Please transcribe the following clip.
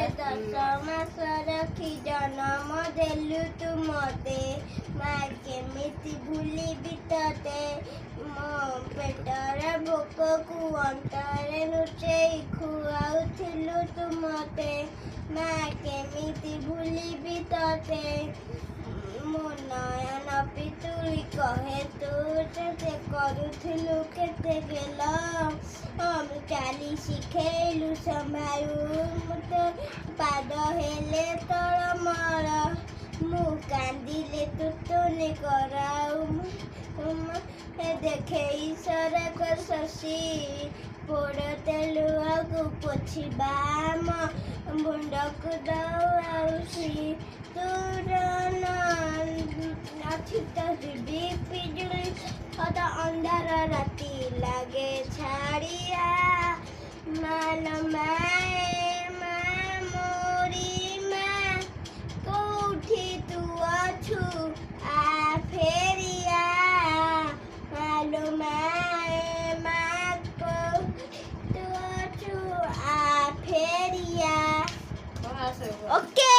ଦଶ ମାସ ରଖି ଜନମ ଦେଲୁ ତୁ ମତେ ମା କେମିତି ଭୁଲିବି ତତେ ମୋ ପେଟର ଭୋକକୁ ଅଣ୍ଟାରେ ଲୁଚେଇ ଖୁଆଉଥିଲୁ ତୁ ମତେ ମା କେମିତି ଭୁଲିବି ତତେ ମୋ ନୟନ ପିତୁଳି କହେ ତୁ ସେ କରୁଥିଲୁ କେତେ ଗେଲ ଚାଲି ଶିଖେଇଲୁ ସମ୍ଭାଳୁ ମୁଁ ତ ପାଦ ହେଲେ ତଳମଳ ମୁଁ କାନ୍ଦିଲେ ତୁ ତୋନେ କରାଉ ଦେଖେଇ ସରକ ଶଶୀ ପୋଡ଼ ତେଲୁଆକୁ ପୋଛିବା ଆମ ମୁଣ୍ଡକୁ ଦଉଆଉଛି ତୋର ଅଛି ତ ଯିବି ପିଜୁଳି ଅଧ ଅନ୍ଧାର ରାତି ଲାଗେ ଛାଡ଼ିଆ ମାନ ମାଏ ମା ମୋରି ମା କୋଉଠି ତୁ ଅଛୁ ଆ ଫେରିଆ ମାନ ମାଏ ମା କୋଉଠି ତୁ ଅଛୁ ଆ ଫେରିଆ ଓକେ।